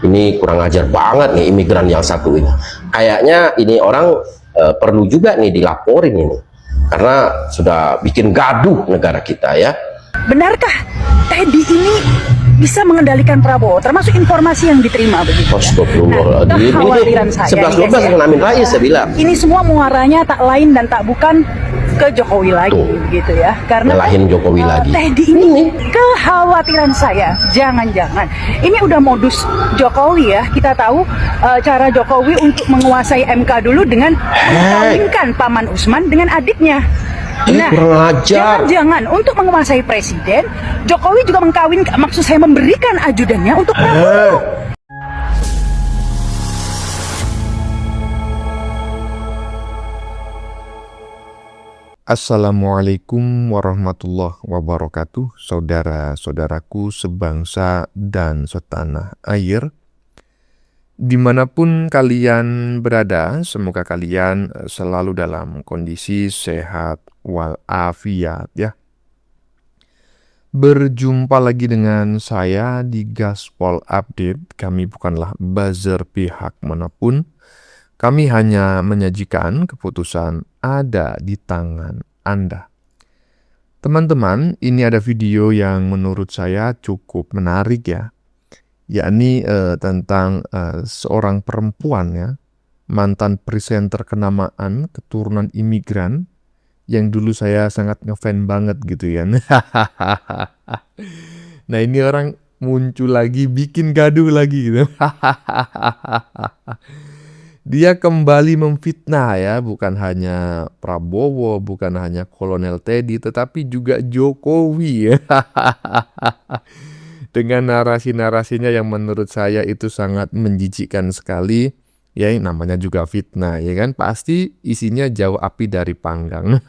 Ini kurang ajar banget nih imigran yang satu ini. Kayaknya ini orang perlu juga nih dilaporin ini, karena sudah bikin gaduh negara kita ya. Benarkah Teddy ini bisa mengendalikan Prabowo, termasuk informasi yang diterima begitu? Astagfirullahaladzim. Kekhawatiran saya 11-12 dengan Amin Rais saya bilang. Ini semua muaranya tak lain dan tak bukan ke Jokowi lagi, gitu ya. Karena nyalahin Jokowi lagi. Teddy ini kekhawatiran saya, jangan-jangan ini udah modus Jokowi ya. Kita tahu cara Jokowi untuk menguasai MK dulu dengan mengkawinkan Paman Usman dengan adiknya. Nah, jangan-jangan untuk menguasai presiden, Jokowi juga maksud saya memberikan ajudannya untuk Prabowo. Assalamualaikum warahmatullahi wabarakatuh, saudara-saudaraku sebangsa dan setanah air. Dimanapun kalian berada, semoga kalian selalu dalam kondisi sehat walafiat ya. Berjumpa lagi dengan saya di Gaspol Update. Kami bukanlah buzzer pihak manapun. Kami hanya menyajikan keputusan ada di tangan Anda. Teman-teman, ini ada video yang menurut saya cukup menarik ya. Yakni tentang seorang perempuan ya, mantan presenter kenamaan keturunan imigran yang dulu saya sangat ngefan banget gitu ya. Nah ini orang muncul lagi, bikin gaduh lagi gitu. Dia kembali memfitnah ya, bukan hanya Prabowo, bukan hanya Kolonel Teddy, tetapi juga Jokowi ya. Dengan narasi-narasinya yang menurut saya itu sangat menjijikkan sekali. Ya namanya juga fitnah ya kan, pasti isinya jauh api dari panggang.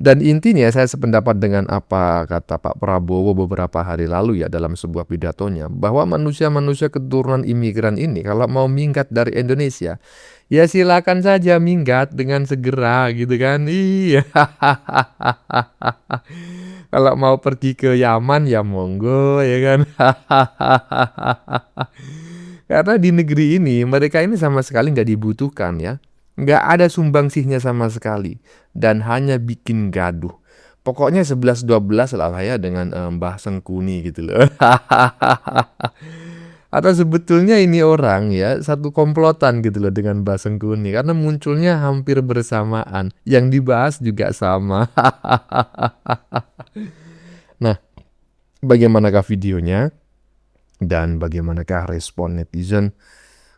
Dan intinya saya sependapat dengan apa kata Pak Prabowo beberapa hari lalu ya dalam sebuah pidatonya, bahwa manusia-manusia keturunan imigran ini kalau mau minggat dari Indonesia, ya silakan saja minggat dengan segera gitu kan. Iya. Kalau mau pergi ke Yaman ya monggo ya kan. Karena di negeri ini mereka ini sama sekali nggak dibutuhkan ya. Nggak ada sumbangsihnya sama sekali. Dan hanya bikin gaduh. Pokoknya 11-12 lah ya dengan Mbah Sengkuni gitu loh. Atau sebetulnya ini orang ya satu komplotan gitu loh dengan Mbah Sengkuni. Karena munculnya hampir bersamaan. Yang dibahas juga sama. Nah, bagaimanakah videonya? Dan bagaimanakah respon netizen?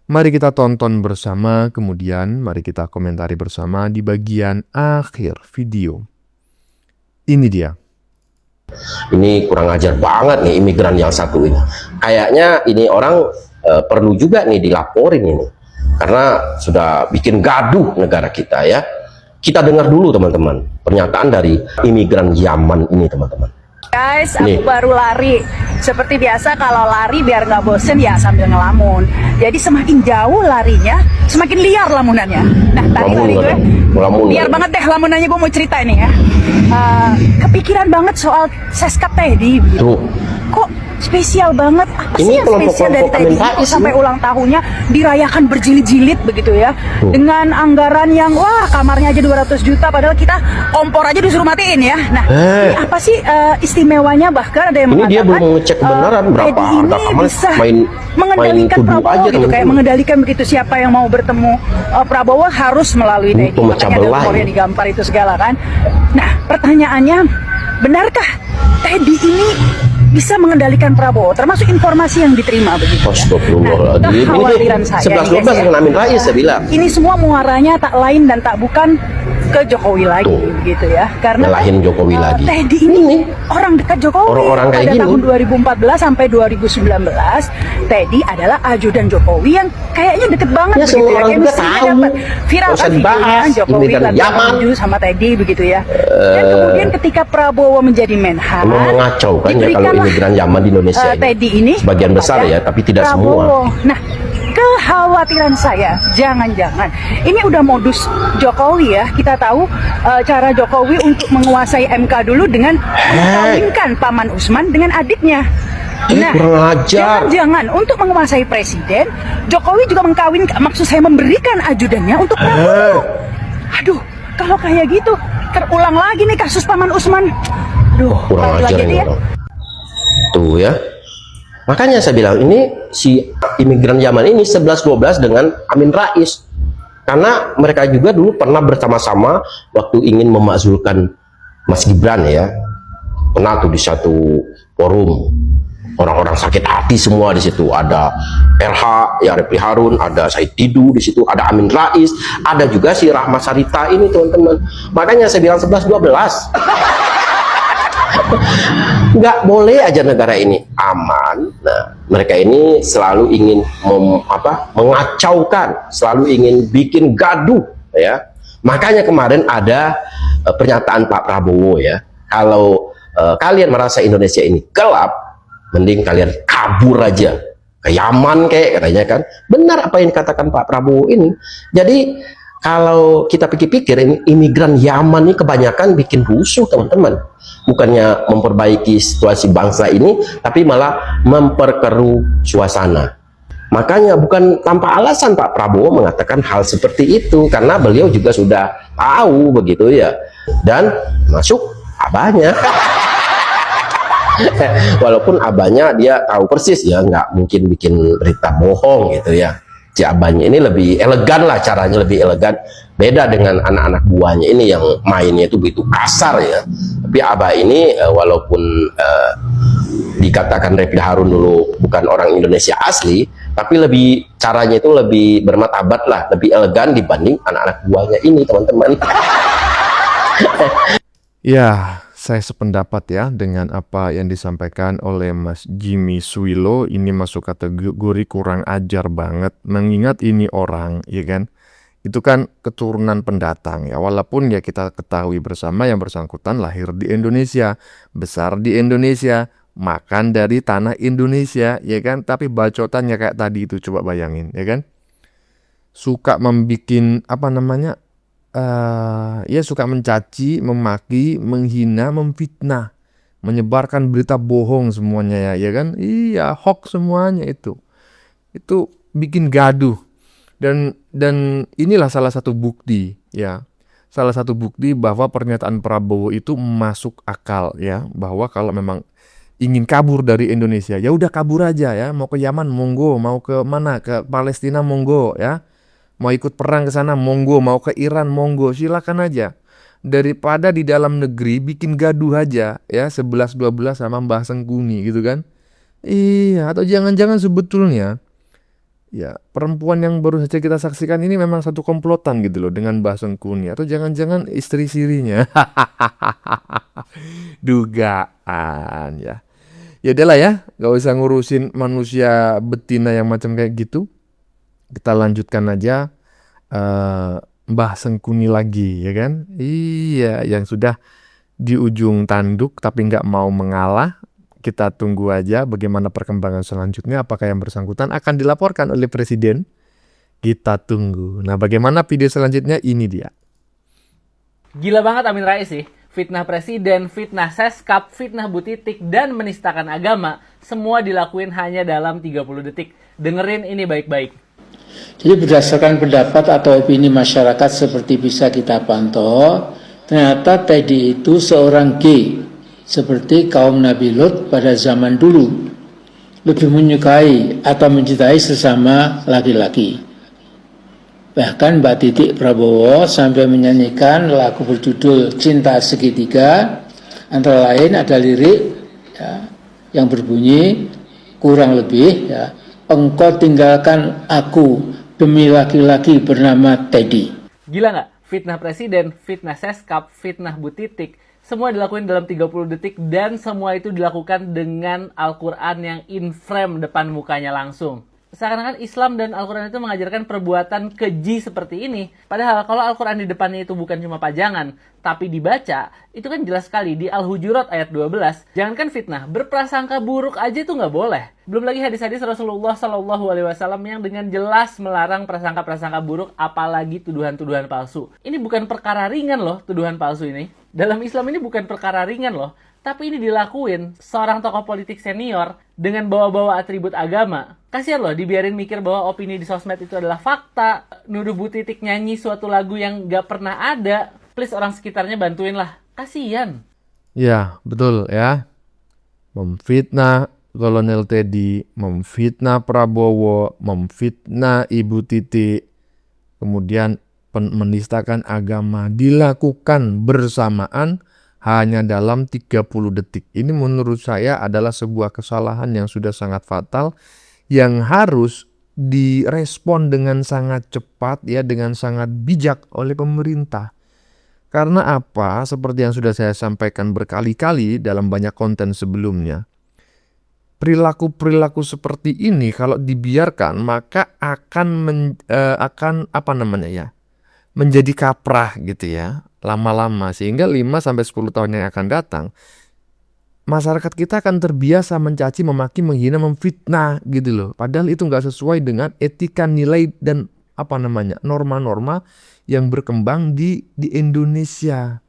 Mari kita tonton bersama, kemudian mari kita komentari bersama di bagian akhir video. Ini dia. Ini kurang ajar banget nih imigran yang satu ini. Kayaknya ini orang perlu juga nih dilaporin ini, karena sudah bikin gaduh negara kita ya. Kita dengar dulu teman-teman pernyataan dari imigran Yaman ini teman-teman. Guys, aku baru lari. Seperti biasa kalau lari biar nggak bosen ya sambil ngelamun. Jadi semakin jauh larinya, semakin liar lamunannya. Nah, tadi lari gue liar banget deh lamunannya, gue mau cerita ini ya. Kepikiran banget soal seskap Teddy gitu. Kok spesial banget? Apa sih yang spesial dari Teddy sampai ulang tahunnya dirayakan berjilid-jilid begitu ya? Dengan anggaran yang wah kamarnya aja 200 juta padahal kita kompor aja disuruh matiin ya. Nah, ini apa sih istimewanya? Bahkan ada yang mengatakan dia belum mengecek kebenaran berapa harga kamar, mengendalikan Prabowo gitu, kayak mengendalikan begitu siapa yang mau bertemu Prabowo harus melalui Teddy. Makanya ada rumor yang digampar itu segala kan. Nah, pertanyaannya, benarkah Teddy ini bisa mengendalikan Prabowo, termasuk informasi yang diterima begitu? Astagfirullahaladzim. Kekhawatiran saya 11-12 dengan Amin Rais saya bilang. Ini semua muaranya tak lain dan tak bukan ke Jokowi lagi gitu ya. Karena nyalahin Jokowi lagi. Teddy ini orang dekat Jokowi. Orang-orang kayak pada gini. tahun 2014 sampai 2019 Teddy adalah ajudan Jokowi yang kayaknya deket banget ya, begitu ya. Juga tahu. Viral kan videonya Jokowi lagi maju sama Teddy begitu ya. Dan kemudian ketika Prabowo menjadi Menhan, mengacau kan ya kalau imigran Yaman di Indonesia ini. Teddy ini sebagian besar ya, tapi tidak Prabowo. semua. Nah, kekhawatiran saya, jangan-jangan ini udah modus Jokowi ya. Kita tahu cara Jokowi untuk menguasai MK dulu dengan mengkawinkan Paman Usman dengan adiknya. Kurang ajar. Jangan-jangan untuk menguasai presiden, Jokowi juga maksud saya memberikan ajudannya untuk Prabowo. Aduh, kalau kayak gitu terulang lagi nih kasus Paman Usman. Aduh, Kurang ajar lagi ini dia. orang. Tuh ya. Makanya saya bilang ini si imigran Yaman ini 11-12 dengan Amin Rais. Karena mereka juga dulu pernah bersama-sama waktu ingin memakzulkan Mas Gibran ya. Pernah tuh di satu forum. Orang-orang sakit hati semua di situ. Ada RH, ya Refli Harun, ada Said Didu di situ, ada Amin Rais, ada juga si Rahma Sarita ini teman-teman. Makanya saya bilang 11-12. Nggak boleh aja negara ini aman. Nah, mereka ini selalu ingin mengacaukan, selalu ingin bikin gaduh ya. Makanya kemarin ada pernyataan Pak Prabowo ya, kalau kalian merasa Indonesia ini gelap, mending kalian kabur aja ke Yaman kayak katanya kan. Benar apa yang dikatakan Pak Prabowo ini. Jadi kalau kita pikir-pikir, ini imigran Yaman ini kebanyakan bikin rusuh teman-teman. Bukannya memperbaiki situasi bangsa ini, tapi malah memperkeruh suasana. Makanya bukan tanpa alasan Pak Prabowo mengatakan hal seperti itu, karena beliau juga sudah tahu begitu ya. Dan masuk abahnya. Walaupun abahnya dia tahu persis ya, nggak mungkin bikin berita bohong gitu ya. Si abahnya ini lebih elegan lah, caranya lebih elegan, beda dengan anak-anak buahnya ini yang mainnya itu begitu kasar ya. Tapi abah ini walaupun dikatakan Refli Harun dulu bukan orang Indonesia asli, tapi lebih caranya itu lebih bermartabat lah, lebih elegan dibanding anak-anak buahnya ini teman-teman. Ya, saya sependapat ya dengan apa yang disampaikan oleh Mas Jimmy Suwilo. Ini masuk kategori kurang ajar banget. Mengingat ini orang, ya kan, itu kan keturunan pendatang ya. Walaupun ya kita ketahui bersama yang bersangkutan lahir di Indonesia, besar di Indonesia, makan dari tanah Indonesia, ya kan. Tapi bacotannya kayak tadi itu, coba bayangin, ya kan. Suka membikin ya suka mencaci, memaki, menghina, memfitnah, menyebarkan berita bohong semuanya ya, ya kan? Iya, hoax semuanya itu. Itu bikin gaduh. Dan inilah salah satu bukti ya. Salah satu bukti bahwa pernyataan Prabowo itu masuk akal ya, bahwa kalau memang ingin kabur dari Indonesia, ya udah kabur aja ya, mau ke Yaman monggo, mau ke mana, ke Palestina monggo ya. Mau ikut perang ke sana monggo, mau ke Iran monggo, silakan aja. Daripada di dalam negeri bikin gaduh aja ya, 11-12 sama Mbah Sengkuni gitu kan. Iya, atau jangan-jangan sebetulnya ya perempuan yang baru saja kita saksikan ini memang satu komplotan gitu loh dengan Mbah Sengkuni, atau jangan-jangan istri sirinya. Dugaan ya. Ya udahlah ya, gak usah ngurusin manusia betina yang macam kayak gitu. Kita lanjutkan aja Mbah Sengkuni lagi ya kan. Iya, yang sudah di ujung tanduk tapi nggak mau mengalah. Kita tunggu aja bagaimana perkembangan selanjutnya, apakah yang bersangkutan akan dilaporkan oleh presiden. Kita tunggu. Nah, bagaimana video selanjutnya, ini dia. Gila banget Amin Rais sih. Fitnah presiden, fitnah Seskap, fitnah Bu Titik, dan menistakan agama, semua dilakuin hanya dalam 30 detik. Dengerin ini baik-baik. Jadi berdasarkan pendapat atau opini masyarakat seperti bisa kita pantau, ternyata Teddy itu seorang gay, seperti kaum Nabi Lut pada zaman dulu, lebih menyukai atau mencintai sesama laki-laki. Bahkan Mbak Titik Prabowo sampai menyanyikan lagu berjudul Cinta Segitiga, antara lain ada lirik ya, yang berbunyi kurang lebih ya, engkau tinggalkan aku demi laki-laki bernama Teddy. Gila nggak? Fitnah presiden, fitnah Seskap, fitnah Bu Titik, semua dilakuin dalam 30 detik dan semua itu dilakukan dengan Al-Quran yang in frame depan mukanya langsung. Seakan-akan Islam dan Al-Quran itu mengajarkan perbuatan keji seperti ini. Padahal kalau Al-Quran di depannya itu bukan cuma pajangan, tapi dibaca, itu kan jelas sekali di Al-Hujurat ayat 12. Jangankan fitnah, berprasangka buruk aja itu nggak boleh. Belum lagi hadis-hadis Rasulullah SAW yang dengan jelas melarang prasangka-prasangka buruk, apalagi tuduhan-tuduhan palsu. Ini bukan perkara ringan loh, tuduhan palsu ini. Dalam Islam ini bukan perkara ringan loh. Tapi ini dilakuin seorang tokoh politik senior dengan bawa-bawa atribut agama. Kasihan loh dibiarin mikir bahwa opini di sosmed itu adalah fakta. Nuduh Bu Titik nyanyi suatu lagu yang gak pernah ada. Please orang sekitarnya bantuin lah. Kasihan. Ya, betul ya. Memfitnah Kolonel Teddy, memfitnah Prabowo, memfitnah Ibu Titik, kemudian menistakan agama dilakukan bersamaan hanya dalam 30 detik. Ini menurut saya adalah sebuah kesalahan yang sudah sangat fatal yang harus direspon dengan sangat cepat ya, dengan sangat bijak oleh pemerintah. Karena apa? Seperti yang sudah saya sampaikan berkali-kali dalam banyak konten sebelumnya. Perilaku-perilaku seperti ini kalau dibiarkan maka akan menjadi kaprah gitu ya, lama-lama, sehingga 5-10 tahun yang akan datang masyarakat kita akan terbiasa mencaci, memaki, menghina, memfitnah gitu loh. Padahal itu nggak sesuai dengan etika, nilai dan norma-norma yang berkembang di Indonesia.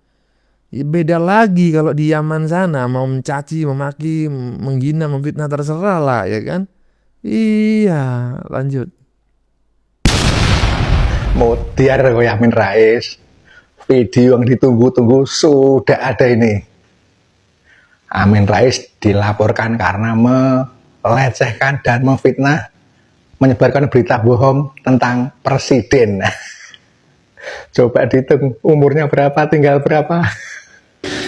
Beda lagi kalau di Yaman sana mau mencaci, memaki, menghina, memfitnah terserah lah ya kan. Iya, lanjut. Mutiar koyo Amin Rais. Video yang ditunggu-tunggu sudah ada ini. Amin Rais dilaporkan karena melecehkan dan memfitnah, menyebarkan berita bohong tentang presiden. Coba dihitung umurnya berapa, tinggal berapa.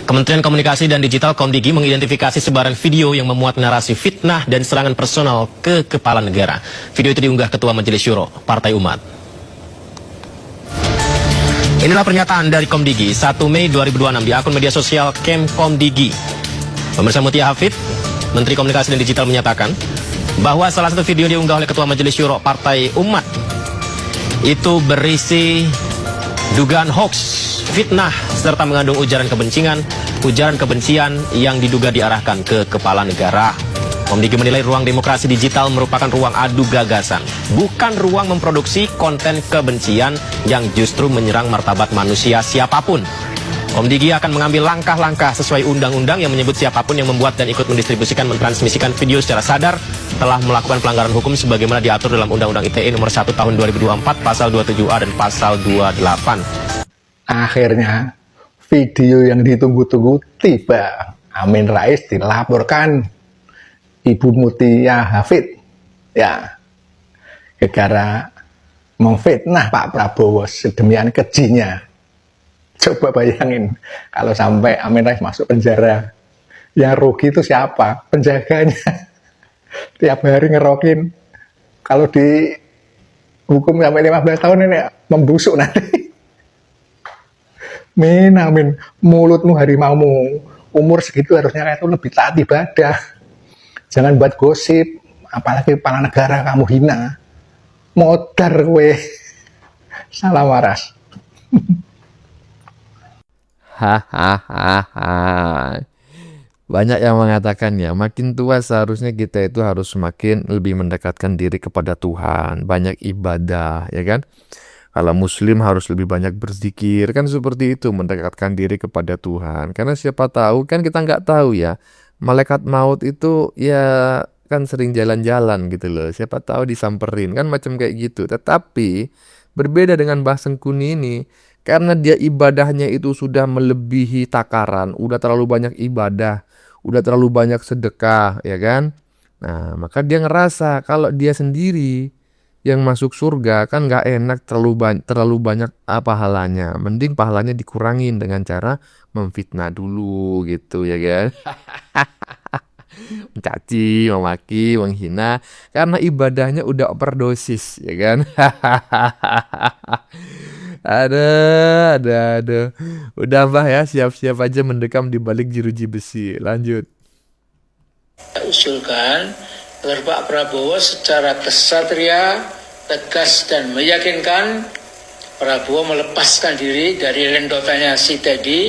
Kementerian Komunikasi dan Digital Komdigi mengidentifikasi sebaran video yang memuat narasi fitnah dan serangan personal ke kepala negara. Video itu diunggah Ketua Majelis Syuro Partai Umat. Inilah pernyataan dari Komdigi 1 Mei 2026 di akun media sosial Komdigi. Pemirsa, Mutia Hafid, Menteri Komunikasi dan Digital, menyatakan bahwa salah satu video yang diunggah oleh Ketua Majelis Syuro Partai Umat itu berisi dugaan hoax, fitnah, serta mengandung ujaran kebencian yang diduga diarahkan ke kepala negara. Komdigi menilai ruang demokrasi digital merupakan ruang adu gagasan, bukan ruang memproduksi konten kebencian yang justru menyerang martabat manusia siapapun. Komdigi akan mengambil langkah-langkah sesuai undang-undang yang menyebut siapapun yang membuat dan ikut mendistribusikan, mentransmisikan video secara sadar telah melakukan pelanggaran hukum sebagaimana diatur dalam Undang-Undang ITE nomor 1 tahun 2024 pasal 27A dan pasal 28. Akhirnya video yang ditunggu-tunggu tiba. Amin Rais dilaporkan Ibu Mutia Hafid ya, gara-gara memfitnah Pak Prabowo sedemikian kejinya. Coba bayangin kalau sampai Amin Rais masuk penjara, yang rugi itu siapa? Penjaganya. Tiap hari ngerokin. Kalau dihukum sampai 15 tahun ini membusuk nanti. Amin, mulutmu harimaumu. Umur segitu harusnya itu lebih taat ibadah. Jangan buat gosip, apalagi kepala negara kamu hina. Modar weh. Salam waras. Hahaha. Banyak yang mengatakan ya, makin tua seharusnya kita itu harus semakin lebih mendekatkan diri kepada Tuhan, banyak ibadah, ya kan? Kalau Muslim harus lebih banyak berzikir, kan seperti itu, mendekatkan diri kepada Tuhan. Karena siapa tahu, kan kita nggak tahu ya, malaikat maut itu ya kan sering jalan-jalan gitu loh. Siapa tahu disamperin, kan macam kayak gitu. Tetapi berbeda dengan Mbah Sengkuni ini, karena dia ibadahnya itu sudah melebihi takaran, udah terlalu banyak ibadah, udah terlalu banyak sedekah, ya kan? Nah, maka dia ngerasa kalau dia sendiri yang masuk surga kan nggak enak, terlalu banyak pahalanya. Mending pahalanya dikurangin dengan cara memfitnah dulu gitu, ya kan? Mencaci, memaki, menghina karena ibadahnya udah overdosis, ya kan? Ada. Udah Mbah ya, siap-siap aja mendekam di balik jeruji besi. Lanjut. Usulkan agar Pak Prabowo secara kesatria, tegas dan meyakinkan Prabowo melepaskan diri dari lendotannya si Teddy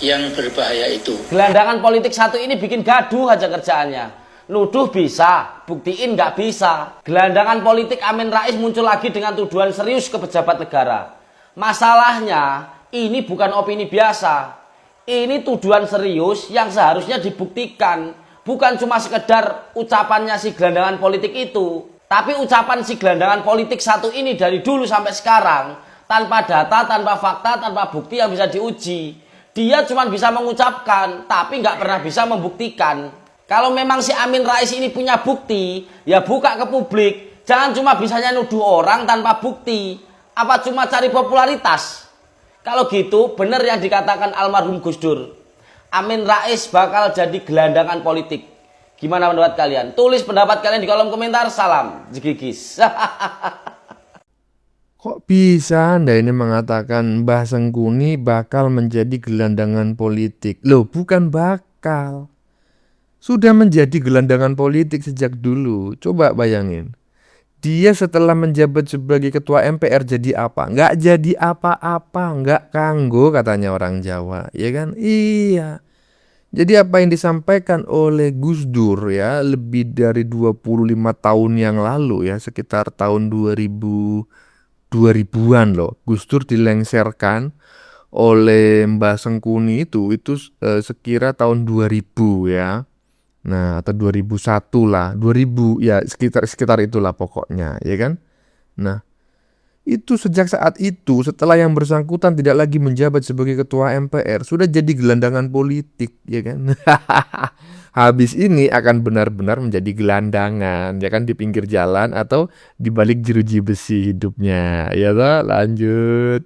yang berbahaya itu. Gelandangan politik satu ini bikin gaduh aja kerjaannya. Nuduh bisa, buktiin nggak bisa. Gelandangan politik Amin Rais muncul lagi dengan tuduhan serius ke pejabat negara. Masalahnya, ini bukan opini biasa. Ini tuduhan serius yang seharusnya dibuktikan. Bukan cuma sekedar ucapannya si gelandangan politik itu. Tapi ucapan si gelandangan politik satu ini dari dulu sampai sekarang. Tanpa data, tanpa fakta, tanpa bukti yang bisa diuji. Dia cuma bisa mengucapkan, tapi nggak pernah bisa membuktikan. Kalau memang si Amin Rais ini punya bukti, ya buka ke publik. Jangan cuma bisanya nuduh orang tanpa bukti. Apa cuma cari popularitas? Kalau gitu, benar yang dikatakan almarhum Gus Dur. Amin Rais bakal jadi gelandangan politik. Gimana menurut kalian? Tulis pendapat kalian di kolom komentar. Salam jegigis. Kok bisa Anda ini mengatakan Mbah Sengkuni bakal menjadi gelandangan politik? Loh, bukan bakal. Sudah menjadi gelandangan politik sejak dulu. Coba bayangin. Dia setelah menjabat sebagai ketua MPR jadi apa? Nggak jadi apa-apa, nggak kanggo katanya orang Jawa, ya kan? Iya. Jadi apa yang disampaikan oleh Gus Dur ya, lebih dari 25 tahun yang lalu ya, sekitar tahun 2000-an loh. Gus Dur dilengserkan oleh Mbah Sengkuni itu sekira tahun 2000 ya. Nah, atau 2001 lah, 2000 ya sekitar itulah pokoknya, ya kan? Nah, itu sejak saat itu setelah yang bersangkutan tidak lagi menjabat sebagai ketua MPR, sudah jadi gelandangan politik, ya kan? Habis ini akan benar-benar menjadi gelandangan, ya kan, di pinggir jalan atau di balik jeruji besi hidupnya. Ya toh, lanjut.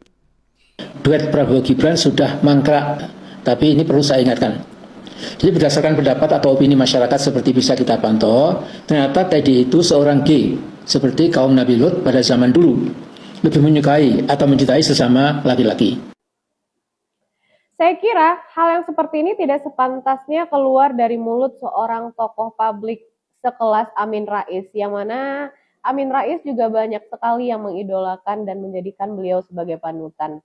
Duet Prabowo Gibran sudah mangkrak, tapi ini perlu saya ingatkan. Jadi berdasarkan pendapat atau opini masyarakat seperti bisa kita pantau, ternyata Teddy itu seorang gay, seperti kaum Nabi Lut pada zaman dulu, lebih menyukai atau mencintai sesama laki-laki. Saya kira hal yang seperti ini tidak sepantasnya keluar dari mulut seorang tokoh publik sekelas Amin Rais, yang mana Amin Rais juga banyak sekali yang mengidolakan dan menjadikan beliau sebagai panutan.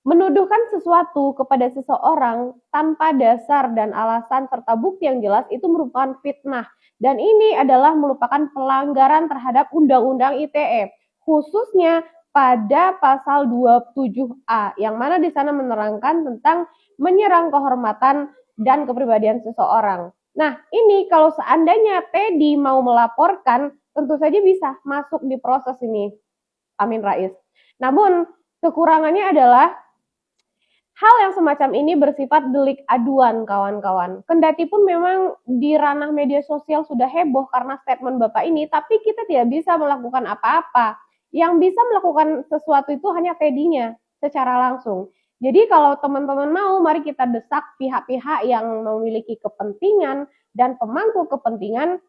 Menuduhkan sesuatu kepada seseorang tanpa dasar dan alasan serta bukti yang jelas itu merupakan fitnah. Dan ini adalah merupakan pelanggaran terhadap Undang-Undang ITE, khususnya pada pasal 27A, yang mana di sana menerangkan tentang menyerang kehormatan dan kepribadian seseorang. Nah, ini kalau seandainya Teddy mau melaporkan, tentu saja bisa masuk di proses ini, Amin Rais. Namun, kekurangannya adalah hal yang semacam ini bersifat delik aduan, kawan-kawan. Kendati pun memang di ranah media sosial sudah heboh karena statement Bapak ini, tapi kita tidak bisa melakukan apa-apa. Yang bisa melakukan sesuatu itu hanya Teddy-nya secara langsung. Jadi kalau teman-teman mau, mari kita desak pihak-pihak yang memiliki kepentingan dan pemangku kepentingan,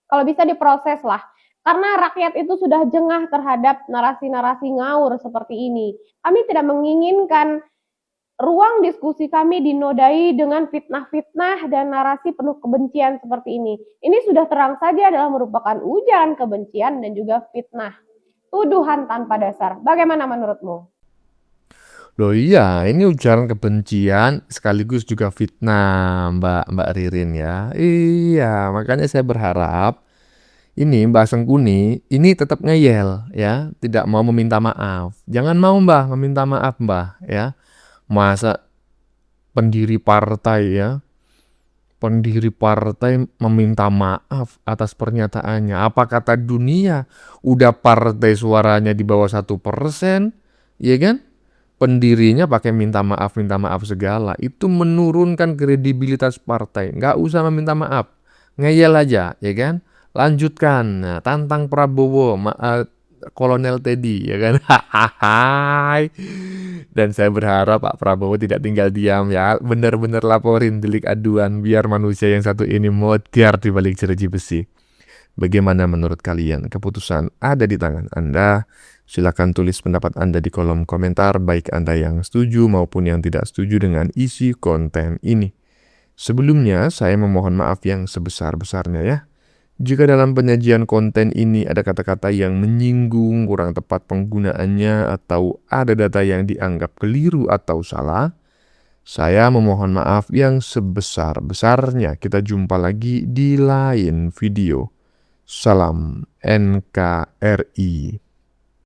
kalau bisa diproses lah. Karena rakyat itu sudah jengah terhadap narasi-narasi ngawur seperti ini. Kami tidak menginginkan ruang diskusi kami dinodai dengan fitnah-fitnah dan narasi penuh kebencian seperti ini. Ini sudah terang saja adalah merupakan ujaran kebencian dan juga fitnah. Tuduhan tanpa dasar. Bagaimana menurutmu? Loh iya, ini ujaran kebencian sekaligus juga fitnah, Mbak Ririn ya. Iya, makanya saya berharap ini Mbak Sengkuni ini tetap ngeyel ya, tidak mau meminta maaf. Jangan mau Mbak meminta maaf Mbak ya. Masa pendiri partai meminta maaf atas pernyataannya. Apa kata dunia? Udah partai suaranya di bawah 1%, ya kan? Pendirinya pakai minta maaf segala. Itu menurunkan kredibilitas partai. Nggak usah meminta maaf. Ngeyel aja, ya kan? Lanjutkan. Nah, tantang Prabowo, Kolonel Teddy, ya kan? Dan saya berharap Pak Prabowo tidak tinggal diam ya, benar-benar laporin delik aduan biar manusia yang satu ini modar di balik jeruji besi. Bagaimana menurut kalian? Keputusan ada di tangan Anda. Silakan tulis pendapat Anda di kolom komentar, baik Anda yang setuju maupun yang tidak setuju dengan isi konten ini. Sebelumnya, saya memohon maaf yang sebesar-besarnya ya. Jika dalam penyajian konten ini ada kata-kata yang menyinggung, kurang tepat penggunaannya, atau ada data yang dianggap keliru atau salah, saya memohon maaf yang sebesar-besarnya. Kita jumpa lagi di lain video. Salam NKRI.